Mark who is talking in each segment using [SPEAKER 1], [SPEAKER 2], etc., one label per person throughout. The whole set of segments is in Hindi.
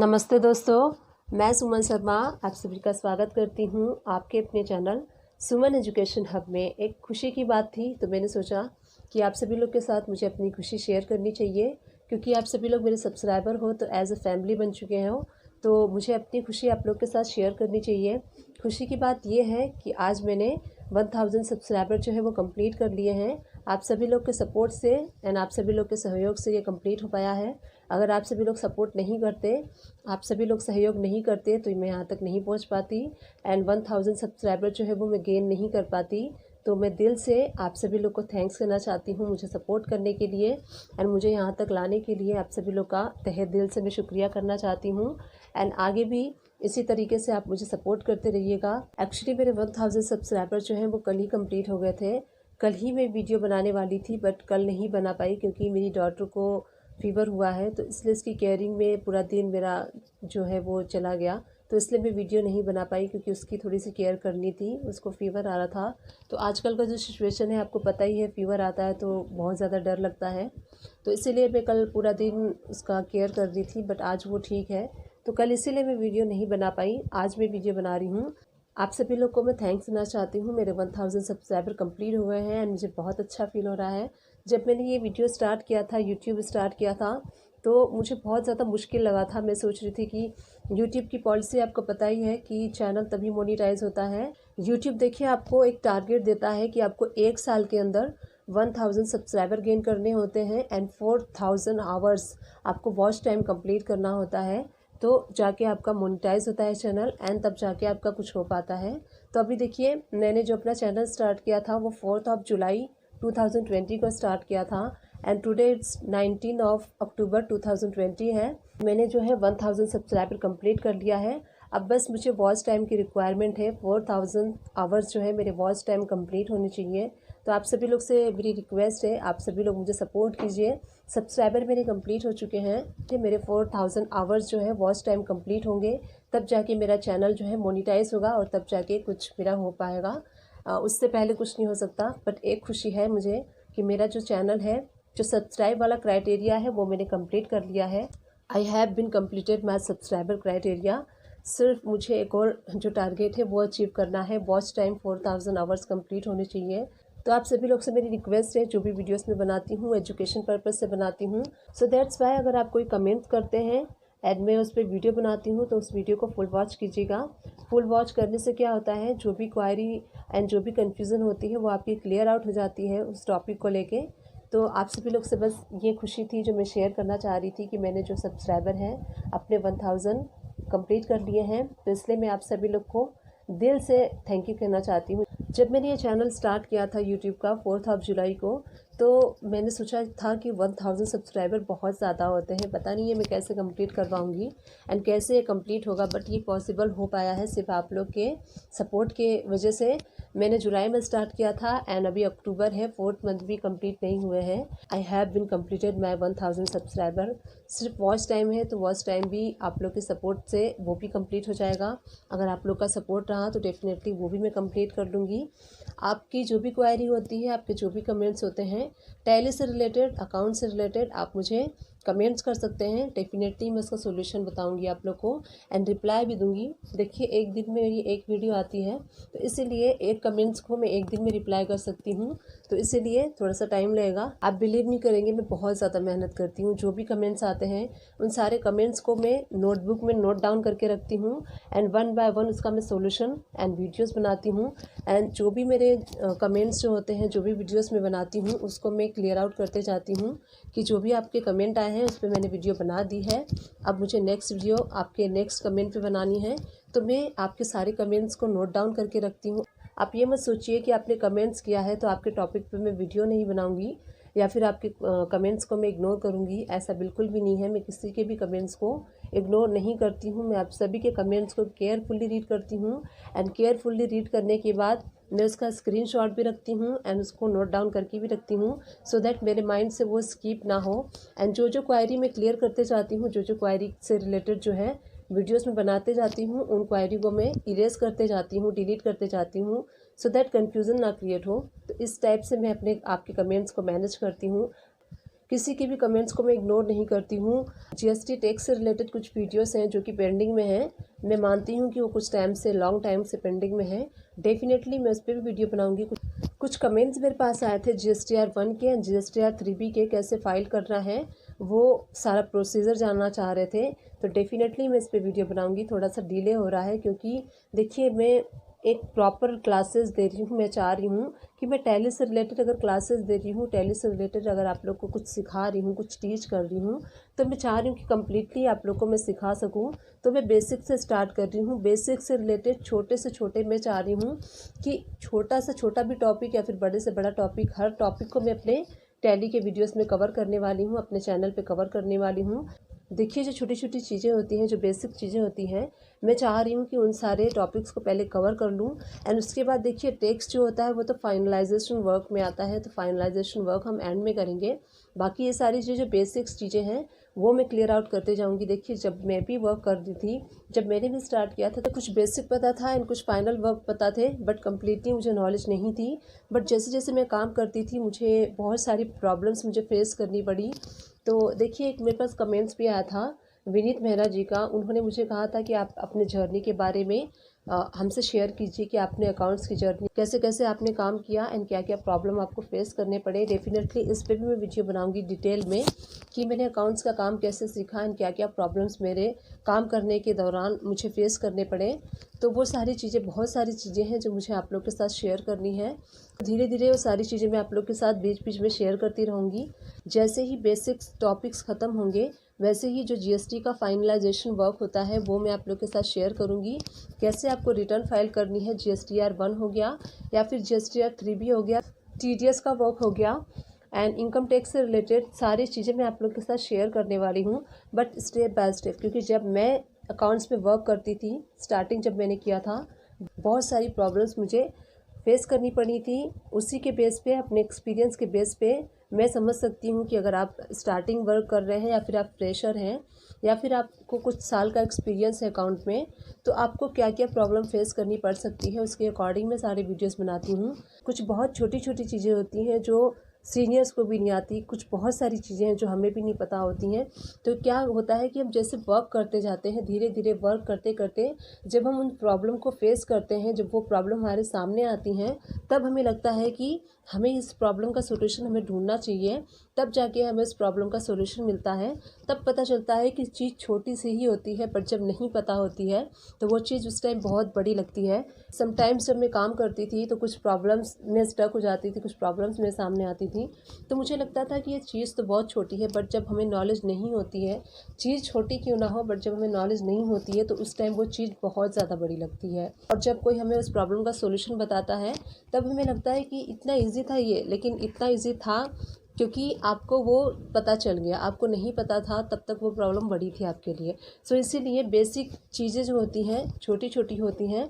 [SPEAKER 1] नमस्ते दोस्तों, मैं सुमन शर्मा आप सभी का स्वागत करती हूँ आपके अपने चैनल सुमन एजुकेशन हब में। एक खुशी की बात थी तो मैंने सोचा कि आप सभी लोग के साथ मुझे अपनी खुशी शेयर करनी चाहिए, क्योंकि आप सभी लोग मेरे सब्सक्राइबर हो तो एज अ फैमिली बन चुके हो, तो मुझे अपनी खुशी आप लोग के साथ शेयर करनी चाहिए। खुशी की बात ये है कि आज मैंने 1000 सब्सक्राइबर जो है वो कंप्लीट कर लिए हैं। आप सभी लोग के सपोर्ट से एंड आप सभी लोग के सहयोग से ये कंप्लीट हो पाया है। अगर आप सभी लोग सपोर्ट नहीं करते, आप सभी लोग सहयोग नहीं करते तो मैं यहाँ तक नहीं पहुँच पाती एंड 1000 सब्सक्राइबर जो है वो मैं गेन नहीं कर पाती। तो मैं दिल से आप सभी लोग को थैंक्स करना चाहती हूँ मुझे सपोर्ट करने के लिए एंड मुझे यहाँ तक लाने के लिए। आप सभी लोग का तहे दिल से मैं शुक्रिया करना चाहती हूँ एंड आगे भी इसी तरीके से आप मुझे सपोर्ट करते रहिएगा। एक्चुअली मेरे 1000 सब्सक्राइबर जो हैं वो कल ही कंप्लीट हो गए थे। कल ही मैं वीडियो बनाने वाली थी बट कल नहीं बना पाई क्योंकि मेरी डॉटर को फ़ीवर हुआ है, तो इसलिए इसकी केयरिंग में पूरा दिन मेरा जो है वो चला गया। तो इसलिए मैं वीडियो नहीं बना पाई क्योंकि उसकी थोड़ी सी केयर करनी थी, उसको फ़ीवर आ रहा था। तो आजकल का जो सिचुएशन है आपको पता ही है, फ़ीवर आता है तो बहुत ज़्यादा डर लगता है। तो इसीलिए मैं कल पूरा दिन उसका केयर कर रही थी बट आज वो ठीक है, तो कल इसीलिए मैं वीडियो नहीं बना पाई। आज मैं वीडियो बना रही हूँ। आप सभी लोग को मैं थैंक्स देना चाहती हूँ। मेरे 1000 सब्सक्राइबर कंप्लीट हो गए हैं एंड मुझे बहुत अच्छा फील हो रहा है। जब मैंने ये वीडियो स्टार्ट किया था, यूट्यूब स्टार्ट किया था, तो मुझे बहुत ज़्यादा मुश्किल लगा था। मैं सोच रही थी कि यूट्यूब की पॉलिसी आपको पता ही है कि चैनल तभी मोनेटाइज होता है। यूट्यूब देखिए आपको एक टारगेट देता है कि आपको 1 साल के अंदर 1000 सब्सक्राइबर गेन करने होते हैं एंड 4000 आवर्स आपको वॉच टाइम कंप्लीट करना होता है, तो जाके आपका मोनेटाइज होता है चैनल एंड तब जाके आपका कुछ हो पाता है। तो अभी देखिए मैंने जो अपना चैनल स्टार्ट किया था वो 4 जुलाई 2020 को स्टार्ट किया था एंड टुडे इट्स 19 अक्टूबर 2020 है। मैंने जो है 1000 सब्सक्राइबर कंप्लीट कर लिया है। अब बस मुझे वॉच टाइम की रिक्वायरमेंट है। 4000 आवर्स जो है मेरे वॉच टाइम कंप्लीट होने चाहिए। तो आप सभी लोग से मेरी रिक्वेस्ट है, आप सभी लोग मुझे सपोर्ट कीजिए। सब्सक्राइबर मेरे कंप्लीट हो चुके हैं, फिर मेरे 4000 आवर्स जो है वॉच टाइम कंप्लीट होंगे, तब जाके मेरा चैनल जो है मोनेटाइज होगा और तब जाके कुछ मेरा हो पाएगा। उससे पहले कुछ नहीं हो सकता। बट एक खुशी है मुझे कि मेरा जो चैनल है, जो सब्सक्राइब वाला क्राइटेरिया है वो मैंने कंप्लीट कर लिया है। I have been completed my subscriber criteria. सिर्फ मुझे एक और जो टारगेट है वो अचीव करना है। वॉच टाइम 4000 आवर्स कंप्लीट होने चाहिए। तो आप सभी लोग से मेरी रिक्वेस्ट है, जो भी वीडियोस मैं बनाती हूँ एजुकेशन पर्पज़ से बनाती हूँ, सो दैट्स वाई अगर आप कोई कमेंट करते हैं एंड मैं उस पर वीडियो बनाती हूँ तो उस वीडियो को फुल वॉच कीजिएगा। फुल वॉच करने से क्या होता है, जो भी क्वायरी एंड जो भी कन्फ्यूज़न होती है वो आपकी क्लियर आउट हो जाती है उस टॉपिक को लेके। तो आप सभी लोग से बस ये खुशी थी जो मैं शेयर करना चाह रही थी कि मैंने जो सब्सक्राइबर हैं अपने 1000 कंप्लीट कर लिए हैं, तो इसलिए मैं आप सभी लोग को दिल से थैंक यू कहना चाहती हूँ। जब मैंने ये चैनल स्टार्ट किया था यूट्यूब का 4 जुलाई को, तो मैंने सोचा था कि 1000 सब्सक्राइबर बहुत ज़्यादा होते हैं, पता नहीं है मैं कैसे कंप्लीट कर पाऊँगी एंड कैसे ये कंप्लीट होगा। बट ये पॉसिबल हो पाया है सिर्फ आप लोग के सपोर्ट के वजह से। मैंने जुलाई में स्टार्ट किया था एंड अभी अक्टूबर है, 4th मंथ भी कंप्लीट नहीं हुए हैं। I have been completed my 1000 subscriber. सिर्फ वॉच टाइम है तो वॉच टाइम भी आप लोग के सपोर्ट से वो भी कंप्लीट हो जाएगा। अगर आप लोग का सपोर्ट रहा तो डेफिनेटली वो भी मैं कंप्लीट कर लूँगी। आपकी जो भी क्वायरी होती है, आपके जो भी कमेंट्स होते हैं टैली से रिलेटेड, अकाउंट से रिलेटेड, आप मुझे कमेंट्स कर सकते हैं। डेफिनेटली मैं उसका सोल्यूशन बताऊंगी आप लोग को एंड रिप्लाई भी दूंगी। देखिए एक दिन में मेरी एक वीडियो आती है, तो इसीलिए एक कमेंट्स को मैं एक दिन में रिप्लाई कर सकती हूँ, तो इसीलिए थोड़ा सा टाइम लगेगा। आप बिलीव नहीं करेंगे, मैं बहुत ज़्यादा मेहनत करती हूँ। जो भी कमेंट्स आते हैं उन सारे कमेंट्स को मैं नोटबुक में नोट डाउन करके रखती हूँ एंड वन बाय वन उसका मैं सोल्यूशन एंड वीडियोज़ बनाती हूँ। एंड जो भी मेरे कमेंट्स जो होते हैं, जो भी वीडियोज़ मैं बनाती हूँ उसको मैं क्लियर आउट करते जाती हूँ कि जो भी आपके कमेंट आए हैं उस पर मैंने वीडियो बना दी है। अब मुझे नेक्स्ट वीडियो आपके नेक्स्ट कमेंट पे बनानी है, तो मैं आपके सारे कमेंट्स को नोट डाउन करके रखती हूँ। आप ये मत सोचिए कि आपने कमेंट्स किया है तो आपके टॉपिक पे मैं वीडियो नहीं बनाऊंगी या फिर आपके कमेंट्स को मैं इग्नोर करूंगी, ऐसा बिल्कुल भी नहीं है। मैं किसी के भी कमेंट्स को इग्नोर नहीं करती हूँ। मैं आप सभी के कमेंट्स को केयरफुली रीड करती हूँ एंड केयरफुली रीड करने के बाद मैं उसका स्क्रीनशॉट भी रखती हूँ एंड उसको नोट डाउन करके भी रखती हूँ, सो दैट मेरे माइंड से वो स्किप ना हो। एंड जो जो क्वायरी मैं क्लियर करते जाती हूँ, जो जो क्वायरी से रिलेटेड जो है वीडियोस में बनाते जाती हूँ, उन क्वायरी को मैं इरेज करते जाती हूँ, डिलीट करते जाती हूँ, सो दैट कन्फ्यूज़न ना क्रिएट हो। तो इस टाइप से मैं अपने आपके कमेंट्स को मैनेज करती हूँ। किसी के भी कमेंट्स को मैं इग्नोर नहीं करती हूँ। जीएसटी टैक्स से रिलेटेड कुछ वीडियोस हैं जो कि पेंडिंग में हैं। मैं मानती हूँ कि वो कुछ टाइम से, लॉन्ग टाइम से पेंडिंग में है। डेफिनेटली मैं उस पर भी वीडियो बनाऊँगी। कुछ कमेंट्स मेरे पास आए थे GSTR 1 के एंड GSTR 3B के, कैसे फ़ाइल करना है वो सारा प्रोसीजर जानना चाह रहे थे। तो डेफिनेटली मैं इस पर वीडियो बनाऊँगी। थोड़ा सा डिले हो रहा है क्योंकि देखिए मैं एक प्रॉपर क्लासेस दे रही हूँ। मैं चाह रही हूँ कि मैं टैली से रिलेटेड अगर क्लासेस दे रही हूँ, टैली से रिलेटेड अगर आप लोग को कुछ सिखा रही हूँ, कुछ टीच कर रही हूँ, तो मैं चाह रही हूँ कि कम्प्लीटली आप लोग को मैं सिखा सकूँ। तो मैं बेसिक से स्टार्ट कर रही हूँ। बेसिक से रिलेटेड छोटे से छोटे मैं चाह रही हूँ कि छोटा से छोटा भी टॉपिक या फिर बड़े से बड़ा टॉपिक, हर टॉपिक को मैं अपने टैली के वीडियोस में कवर करने वाली हूँ, अपने चैनल पे कवर करने वाली हूँ। देखिए जो छोटी छोटी चीज़ें होती हैं, जो बेसिक चीज़ें होती हैं, मैं चाह रही हूँ कि उन सारे टॉपिक्स को पहले कवर कर लूँ। एंड उसके बाद देखिए टेक्स्ट जो होता है वो तो फाइनलाइजेशन वर्क में आता है, तो फाइनलाइजेशन वर्क हम एंड में करेंगे। बाकी ये सारी चीज़ें, बेसिक्स चीज़ें हैं, वो मैं क्लियर आउट करते जाऊँगी। देखिए जब मैं भी वर्क कर रही थी, जब मैंने भी स्टार्ट किया था, तो कुछ बेसिक पता था एंड कुछ फाइनल वर्क पता थे, बट कम्प्लीटली मुझे नॉलेज नहीं थी। बट जैसे जैसे मैं काम करती थी मुझे बहुत सारी प्रॉब्लम्स मुझे फेस करनी पड़ी। तो देखिए एक मेरे पास कमेंट्स भी आया था विनीत मेहरा जी का। उन्होंने मुझे कहा था कि आप अपने जर्नी के बारे में हमसे शेयर कीजिए कि आपने अकाउंट्स की जर्नी कैसे कैसे आपने काम किया एंड क्या क्या प्रॉब्लम आपको फेस करने पड़े। डेफिनेटली इस पर भी मैं वीडियो बनाऊंगी डिटेल में कि मैंने अकाउंट्स का काम कैसे सीखा एंड क्या क्या प्रॉब्लम्स मेरे काम करने के दौरान मुझे फेस करने पड़े। तो वो सारी चीज़ें, बहुत सारी चीज़ें हैं जो मुझे आप लोग के साथ शेयर करनी है। धीरे धीरे वो सारी चीज़ें मैं आप लोग के साथ बीच बीच में शेयर करती रहूँगी। जैसे ही बेसिक टॉपिक्स ख़त्म होंगे वैसे ही जो जीएसटी का फाइनलाइजेशन वर्क होता है वो मैं आप लोग के साथ शेयर करूंगी। कैसे आपको रिटर्न फाइल करनी है, GSTR 1 हो गया या फिर GSTR 3B हो गया, TDS का वर्क हो गया एंड इनकम टैक्स से रिलेटेड सारी चीज़ें मैं आप लोग के साथ शेयर करने वाली हूँ, बट स्टेप बाय स्टेप। क्योंकि जब मैं अकाउंट्स में वर्क करती थी, स्टार्टिंग जब मैंने किया था, बहुत सारी प्रॉब्लम्स मुझे फेस करनी पड़ी थी। उसी के बेस पे, अपने एक्सपीरियंस के बेस पे मैं समझ सकती हूँ कि अगर आप स्टार्टिंग वर्क कर रहे हैं या फिर आप फ्रेशर हैं या फिर आपको कुछ साल का एक्सपीरियंस है अकाउंट में, तो आपको क्या क्या प्रॉब्लम फेस करनी पड़ सकती है। उसके अकॉर्डिंग मैं सारे वीडियोस बनाती हूँ। कुछ बहुत छोटी छोटी चीज़ें होती हैं जो सीनियर्स को भी नहीं आती, कुछ बहुत सारी चीज़ें हैं जो हमें भी नहीं पता होती हैं। तो क्या होता है कि हम जैसे वर्क करते जाते हैं, धीरे धीरे वर्क करते करते जब हम उन प्रॉब्लम को फेस करते हैं, जब वो प्रॉब्लम हमारे सामने आती हैं, तब हमें लगता है कि हमें इस प्रॉब्लम का सोल्यूशन हमें ढूंढना चाहिए। तब जाके हमें इस प्रॉब्लम का सोल्यूशन मिलता है। तब पता चलता है कि चीज़ छोटी सी ही होती है, पर जब नहीं पता होती है तो वो चीज़ उस टाइम बहुत बड़ी लगती है। समटाइम्स जब मैं काम करती थी तो कुछ प्रॉब्लम्स में स्टक हो जाती थी, कुछ प्रॉब्लम्स मेरे सामने आती थी, तो मुझे लगता था कि ये चीज़ तो बहुत छोटी है, बट जब हमें नॉलेज नहीं होती है, चीज़ छोटी क्यों ना हो, बट जब हमें नॉलेज नहीं होती है तो उस टाइम वो चीज़ बहुत ज़्यादा बड़ी लगती है। और जब कोई हमें उस प्रॉब्लम का सोल्यूशन बताता है तब हमें लगता है कि इतना ईजी था ये, लेकिन इतना ईजी था क्योंकि आपको वो पता चल गया। आपको नहीं पता था तब तक वो प्रॉब्लम बड़ी थी आपके लिए। सो इसीलिए बेसिक चीज़ें जो होती हैं छोटी छोटी होती हैं,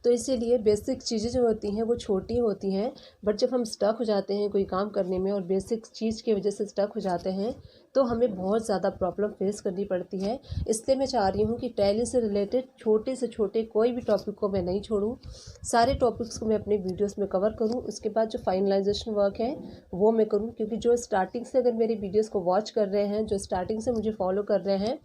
[SPEAKER 1] तो इसीलिए बेसिक चीज़ें जो होती हैं वो छोटी होती हैं, बट जब हम स्टक हो जाते हैं कोई काम करने में और बेसिक चीज़ की वजह से स्टक हो जाते हैं तो हमें बहुत ज़्यादा प्रॉब्लम फेस करनी पड़ती है। इसलिए मैं चाह रही हूँ कि टैली से रिलेटेड छोटे से छोटे कोई भी टॉपिक को मैं नहीं छोड़ूँ, सारे टॉपिक्स को मैं अपने वीडियोस में कवर करूँ। उसके बाद जो फाइनलाइजेशन वर्क है वो मैं करूँ, क्योंकि जो स्टार्टिंग से अगर मेरी वीडियोज़ को वॉच कर रहे हैं, जो स्टार्टिंग से मुझे फॉलो कर रहे हैं,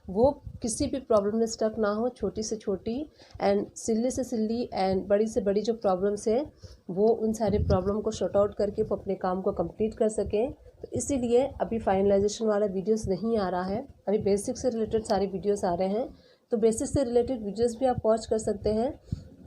[SPEAKER 1] वो किसी भी प्रॉब्लम में स्टक ना हो। छोटी से छोटी एंड सिल्ली से सिल्ली एंड बड़ी से बड़ी जो प्रॉब्लम्स है वो उन सारे प्रॉब्लम को शॉर्ट आउट करके वो अपने काम को कंप्लीट कर सकें। तो इसीलिए अभी फाइनलाइजेशन वाला वीडियोस नहीं आ रहा है, अभी बेसिक से रिलेटेड सारे वीडियोस आ रहे हैं। तो बेसिक से रिलेटेड वीडियोस भी आप वॉच कर सकते हैं।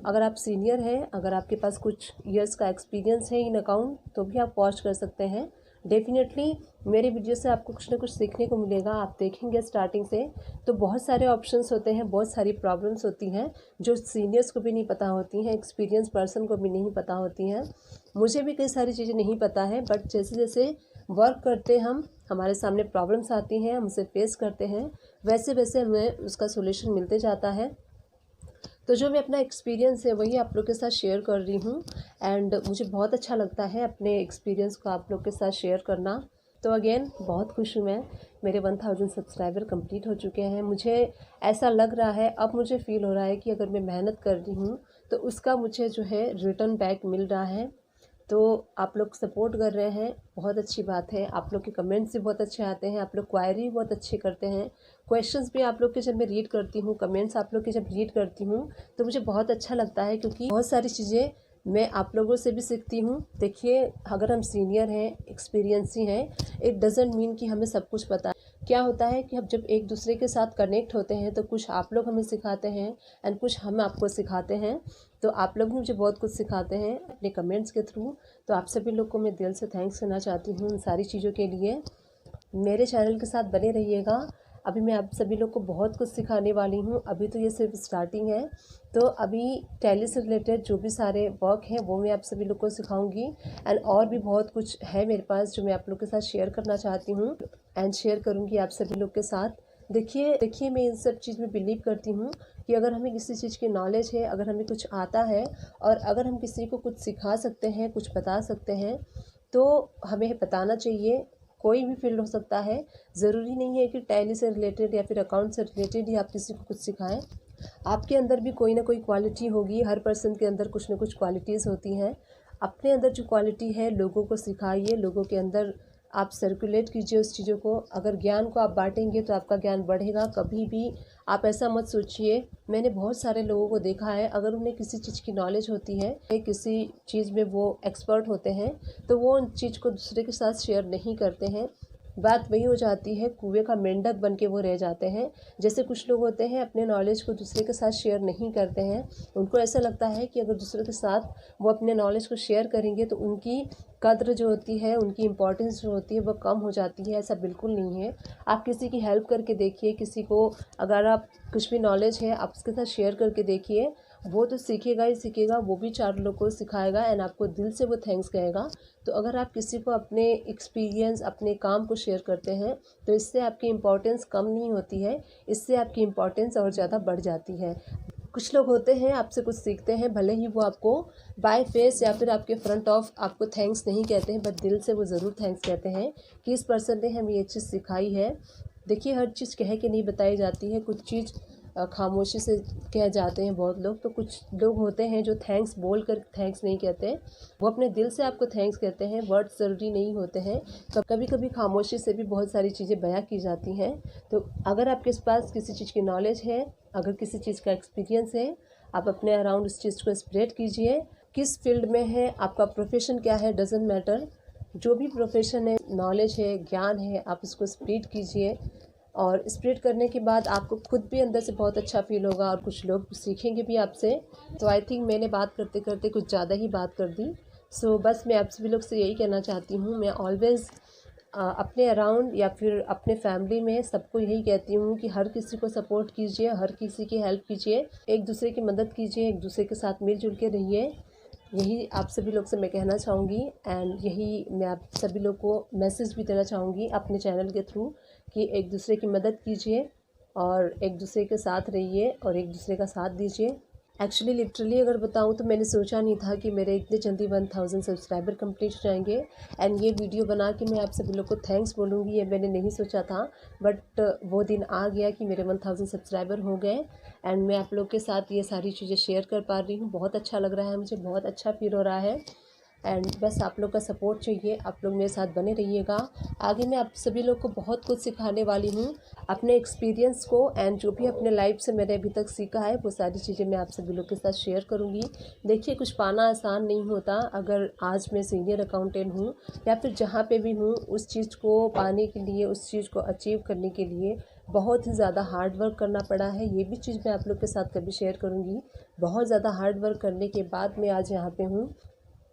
[SPEAKER 1] अगर आप सीनियर हैं, अगर आपके पास कुछ ईयर्स का एक्सपीरियंस है इन अकाउंट, तो भी आप वॉच कर सकते हैं। डेफिनेटली मेरे वीडियो से आपको कुछ ना कुछ सीखने को मिलेगा। आप देखेंगे स्टार्टिंग से तो बहुत सारे ऑप्शंस होते हैं, बहुत सारी प्रॉब्लम्स होती हैं जो सीनियर्स को भी नहीं पता होती हैं, एक्सपीरियंस पर्सन को भी नहीं पता होती हैं। मुझे भी कई सारी चीज़ें नहीं पता है, बट जैसे जैसे वर्क करते हम, हमारे सामने प्रॉब्लम्स आती हैं, हम उसे फेस करते हैं, वैसे वैसे हमें उसका सोल्यूशन मिलते जाता है। तो जो मैं अपना एक्सपीरियंस है वही आप लोग के साथ शेयर कर रही हूँ एंड मुझे बहुत अच्छा लगता है अपने एक्सपीरियंस को आप लोग के साथ शेयर करना। तो अगेन बहुत खुश हूँ मैं, मेरे 1000 सब्सक्राइबर कंप्लीट हो चुके हैं। मुझे ऐसा लग रहा है, अब मुझे फ़ील हो रहा है कि अगर मैं मेहनत कर रही हूँ तो उसका मुझे जो है रिटर्न बैक मिल रहा है। तो आप लोग सपोर्ट कर रहे हैं, बहुत अच्छी बात है। आप लोग के कमेंट्स भी बहुत अच्छे आते हैं, आप लोग क्वायरी भी बहुत अच्छे करते हैं। क्वेश्चंस भी आप लोग के जब मैं रीड करती हूँ, कमेंट्स आप लोग के जब रीड करती हूँ, तो मुझे बहुत अच्छा लगता है, क्योंकि बहुत सारी चीज़ें मैं आप लोगों से भी सीखती हूँ। देखिए, अगर हम सीनियर हैं, एक्सपीरियंसी हैं, इट डज़ंट मीन कि हमें सब कुछ पता है। क्या होता है कि हम जब एक दूसरे के साथ कनेक्ट होते हैं तो कुछ आप लोग हमें सिखाते हैं एंड कुछ हम आपको सिखाते हैं। तो आप लोग भी मुझे बहुत कुछ सिखाते हैं अपने कमेंट्स के थ्रू। तो आप सभी लोग को मैं दिल से थैंक्स करना चाहती हूँ उन सारी चीज़ों के लिए। मेरे चैनल के साथ बने रहिएगा। अभी मैं आप सभी लोग को बहुत कुछ सिखाने वाली हूँ। अभी तो ये सिर्फ स्टार्टिंग है, तो अभी टैली से रिलेटेड जो भी सारे वर्क हैं वो मैं आप सभी लोग को सिखाऊंगी। एंड और भी बहुत कुछ है मेरे पास जो मैं आप लोग के साथ शेयर करना चाहती हूँ एंड शेयर करूँगी आप सभी लोग के साथ। देखिए मैं इन सब चीज़ में बिलीव करती हूँ कि अगर हमें किसी चीज़ की नॉलेज है, अगर हमें कुछ आता है और अगर हम किसी को कुछ सिखा सकते हैं, कुछ बता सकते हैं, तो हमें बताना चाहिए। कोई भी फील्ड हो सकता है, ज़रूरी नहीं है कि टैली से रिलेटेड या फिर अकाउंट से रिलेटेड ही आप किसी को कुछ सिखाएं। आपके अंदर भी कोई ना कोई क्वालिटी होगी, हर पर्सन के अंदर कुछ ना कुछ क्वालिटीज़ होती हैं। अपने अंदर जो क्वालिटी है लोगों को सिखाइए, लोगों के अंदर आप सर्कुलेट कीजिए उस चीज़ों को। अगर ज्ञान को आप बांटेंगे तो आपका ज्ञान बढ़ेगा। कभी भी आप ऐसा मत सोचिए। मैंने बहुत सारे लोगों को देखा है, अगर उन्हें किसी चीज़ की नॉलेज होती है, किसी चीज़ में वो एक्सपर्ट होते हैं, तो वो उन चीज़ को दूसरे के साथ शेयर नहीं करते हैं। बात वही हो जाती है, कुएं का मेंढक बन के वो रह जाते हैं। जैसे कुछ लोग होते हैं अपने नॉलेज को दूसरे के साथ शेयर नहीं करते हैं। उनको ऐसा लगता है कि अगर दूसरे के साथ वो अपने नॉलेज को शेयर करेंगे तो उनकी कद्र जो होती है, उनकी इम्पोर्टेंस जो होती है वो कम हो जाती है। ऐसा बिल्कुल नहीं है। आप किसी की हेल्प करके देखिए, किसी को अगर आप कुछ भी नॉलेज है आप उसके साथ शेयर करके देखिए, वो तो सीखेगा ही सीखेगा, वो भी 4 लोगों को सिखाएगा एंड आपको दिल से वो थैंक्स कहेगा। तो अगर आप किसी को अपने एक्सपीरियंस, अपने काम को शेयर करते हैं, तो इससे आपकी इम्पोर्टेंस कम नहीं होती है, इससे आपकी इम्पोर्टेंस और ज़्यादा बढ़ जाती है। कुछ लोग होते हैं आपसे कुछ सीखते हैं, भले ही वो आपको बाय फेस या फिर आपके फ्रंट ऑफ आपको थैंक्स नहीं कहते हैं, बट दिल से वो ज़रूर थैंक्स कहते हैं कि इस पर्सन ने हमें ये चीज़ सिखाई है। देखिए, हर चीज़ कह के नहीं बताई जाती है, कुछ चीज़ खामोशी से कह जाते हैं बहुत लोग। तो कुछ लोग होते हैं जो थैंक्स बोल कर थैंक्स नहीं कहते, वो अपने दिल से आपको थैंक्स कहते हैं। वर्ड्स ज़रूरी नहीं होते हैं, कभी कभी खामोशी से भी बहुत सारी चीज़ें बयां की जाती हैं। तो अगर आपके पास किसी चीज़ की नॉलेज है, अगर किसी चीज़ का एक्सपीरियंस है, आप अपने अराउंड उस चीज़ को स्प्रेड कीजिए। किस फील्ड में है, आपका प्रोफेशन क्या है, डजेंट मैटर। जो भी प्रोफेशन है, नॉलेज है, ज्ञान है, आप उसको स्प्रेड कीजिए। और स्प्रेड करने के बाद आपको खुद भी अंदर से बहुत अच्छा फील होगा और कुछ लोग सीखेंगे भी आपसे। तो आई थिंक मैंने बात करते करते कुछ ज़्यादा ही बात कर दी। सो बस मैं आप सभी लोग से यही कहना चाहती हूँ, मैं ऑलवेज़ अपने अराउंड या फिर अपने फैमिली में सबको यही कहती हूँ कि हर किसी को सपोर्ट कीजिए, हर किसी की हेल्प कीजिए, एक दूसरे की मदद कीजिए, एक दूसरे के साथ मिलजुल के रहिए। यही आप सभी लोग से मैं कहना चाहूँगी एंड यही मैं आप सभी लोग को मैसेज भी देना चाहूँगी अपने चैनल के थ्रू कि एक दूसरे की मदद कीजिए और एक दूसरे के साथ रहिए और एक दूसरे का साथ दीजिए। एक्चुअली लिटरली अगर बताऊँ तो मैंने सोचा नहीं था कि मेरे इतने जल्दी 1000 सब्सक्राइबर कंप्लीट हो जाएंगे एंड ये वीडियो बना के मैं आप सभी लोग को थैंक्स बोलूँगी, ये मैंने नहीं सोचा था। बट वो दिन आ गया कि मेरे 1000 सब्सक्राइबर हो गए एंड मैं आप लोग के साथ ये सारी चीज़ें शेयर कर पा रही हूँ। बहुत अच्छा लग रहा है मुझे, बहुत अच्छा फील हो रहा है एंड बस आप लोग का सपोर्ट चाहिए। आप लोग मेरे साथ बने रहिएगा। आगे मैं आप सभी लोग को बहुत कुछ सिखाने वाली हूँ, अपने एक्सपीरियंस को एंड जो भी अपने लाइफ से मैंने अभी तक सीखा है वो सारी चीज़ें मैं आप सभी लोग के साथ शेयर करूँगी। देखिए, कुछ पाना आसान नहीं होता। अगर आज मैं सीनियर अकाउंटेंट हूँ या फिर जहाँ पे भी हूँ, उस चीज़ को पाने के लिए, उस चीज़ को अचीव करने के लिए बहुत ही ज़्यादा हार्ड वर्क करना पड़ा है। ये भी चीज़ मैं आप लोग के साथ कभी शेयर करूँगी। बहुत ज़्यादा हार्ड वर्क करने के बाद मैं आज यहाँ पे हूँ।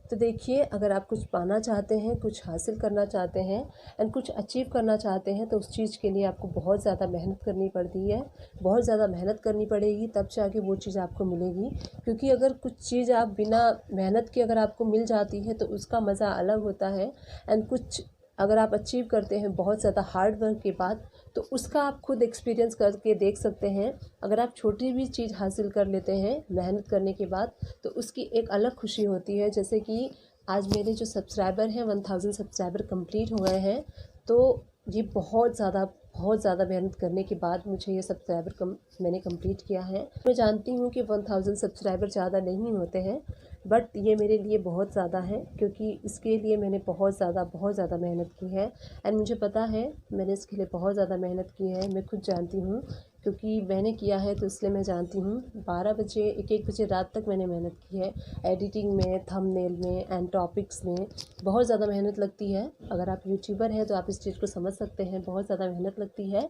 [SPEAKER 1] तो देखिए, अगर आप कुछ पाना चाहते हैं, कुछ हासिल करना चाहते हैं एंड कुछ अचीव करना चाहते हैं, तो उस चीज़ के लिए आपको बहुत ज़्यादा मेहनत करनी पड़ती है। बहुत ज़्यादा मेहनत करनी पड़ेगी, तब जाके वो चीज़ आपको मिलेगी। क्योंकि अगर कुछ चीज़ आप बिना मेहनत के अगर आपको मिल जाती है तो उसका मज़ा अलग होता है एंड कुछ अगर आप अचीव करते हैं बहुत ज़्यादा हार्ड वर्क के बाद, तो उसका आप खुद एक्सपीरियंस करके देख सकते हैं। अगर आप छोटी भी चीज़ हासिल कर लेते हैं मेहनत करने के बाद, तो उसकी एक अलग खुशी होती है। जैसे कि आज मेरे जो सब्सक्राइबर हैं 1000 सब्सक्राइबर कंप्लीट हो गए हैं, तो ये बहुत ज़्यादा मेहनत करने के बाद मुझे ये सब्सक्राइबर मैंने कंप्लीट किया है। मैं जानती हूँ कि 1000 सब्सक्राइबर ज़्यादा नहीं होते हैं, बट ये मेरे लिए बहुत ज़्यादा है, क्योंकि इसके लिए मैंने बहुत ज़्यादा मेहनत की है। एंड मुझे पता है मैंने इसके लिए बहुत ज़्यादा मेहनत की है, मैं खुद जानती हूँ, क्योंकि मैंने किया है तो इसलिए मैं जानती हूँ। 12 बजे 1-1 बजे रात तक मैंने मेहनत की है एडिटिंग में, थंबनेल में एंड टॉपिक्स में। बहुत ज़्यादा मेहनत लगती है। अगर आप यूट्यूबर हैं तो आप इस चीज़ को समझ सकते हैं, बहुत ज़्यादा मेहनत लगती है।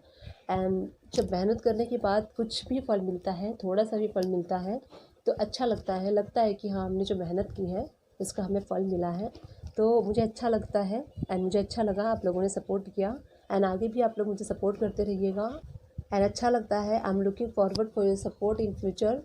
[SPEAKER 1] एंड जब मेहनत करने के बाद कुछ भी फल मिलता है, थोड़ा सा भी फल मिलता है, तो अच्छा लगता है कि हाँ, हमने जो मेहनत की है उसका हमें फल मिला है। तो मुझे अच्छा लगता है एंड मुझे अच्छा लगा आप लोगों ने सपोर्ट किया, एंड आगे भी आप लोग मुझे सपोर्ट करते रहिएगा। एंड अच्छा लगता है। I am looking forward for your support in future.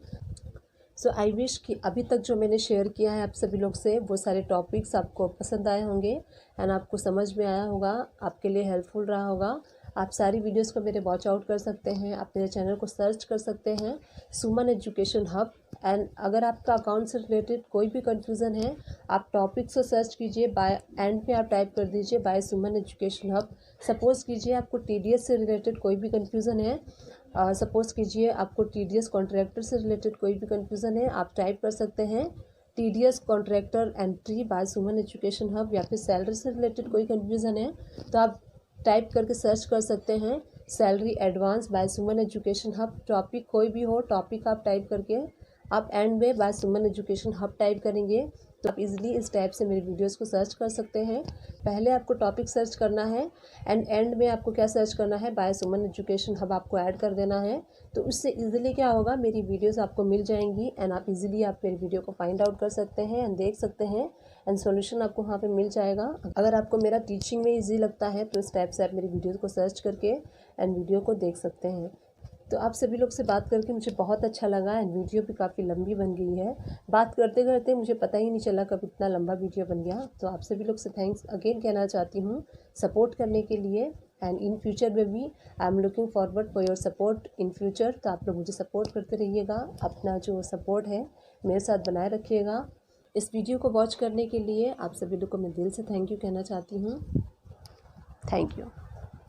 [SPEAKER 1] So I wish कि अभी तक जो मैंने शेयर किया है आप सभी लोग से, वो सारे टॉपिक्स आपको पसंद आए होंगे एंड आपको समझ में आया होगा, आपके लिए हेल्पफुल रहा होगा। आप सारी वीडियोस को मेरे वॉच आउट कर सकते हैं, आप मेरे चैनल को सर्च कर सकते हैं सुमन एजुकेशन हब। एंड अगर आपका अकाउंट से रिलेटेड कोई भी कन्फ्यूज़न है, आप टॉपिक्स को सर्च कीजिए, बाय एंड में आप टाइप कर दीजिए बाय सुमन एजुकेशन हब। सपोज़ कीजिए आपको TDS से रिलेटेड कोई भी कन्फ्यूज़न है, सपोज़ कीजिए आपको TDS कॉन्ट्रैक्टर से रिलेटेड कोई भी कन्फ्यूज़न है, आप टाइप कर सकते हैं TDS कॉन्ट्रैक्टर एंट्री बाय सुमन एजुकेशन हब। या फिर सैलरी से रिलेटेड कोई कन्फ्यूज़न है तो आप टाइप करके सर्च कर सकते हैं सैलरी एडवांस बाय सुमन एजुकेशन हब। टॉपिक कोई भी हो, टॉपिक आप टाइप करके आप एंड में बाय सुमन एजुकेशन हब टाइप करेंगे तो आप इजीली इस टाइप से मेरी वीडियोस को सर्च कर सकते हैं। पहले आपको टॉपिक सर्च करना है एंड एंड में आपको क्या सर्च करना है, बाय सुमन एजुकेशन हब आपको ऐड कर देना है। तो उससे इजीली क्या होगा, मेरी वीडियोस आपको मिल जाएंगी एंड आप इजीली आप मेरी वीडियो को फाइंड आउट कर सकते हैं एंड देख सकते हैं एंड सॉल्यूशन आपको वहाँ पे मिल जाएगा। अगर आपको मेरा टीचिंग में ईजी लगता है तो इस टाइप से आप मेरी वीडियो को सर्च करके एंड वीडियो को देख सकते हैं। तो आप सभी लोग से बात करके मुझे बहुत अच्छा लगा एंड वीडियो भी काफ़ी लंबी बन गई है। बात करते करते मुझे पता ही नहीं चला कब इतना लंबा वीडियो बन गया। तो आप सभी लोग से थैंक्स अगेन कहना चाहती हूँ सपोर्ट करने के लिए। एंड इन फ्यूचर में भी I am looking forward for your support in future. तो आप लोग मुझे सपोर्ट करते रहिएगा, अपना जो सपोर्ट है मेरे साथ बनाए रखिएगा। इस वीडियो को वॉच करने के लिए आप सभी लोग को मैं दिल से थैंक यू कहना चाहती हूँ। Thank you.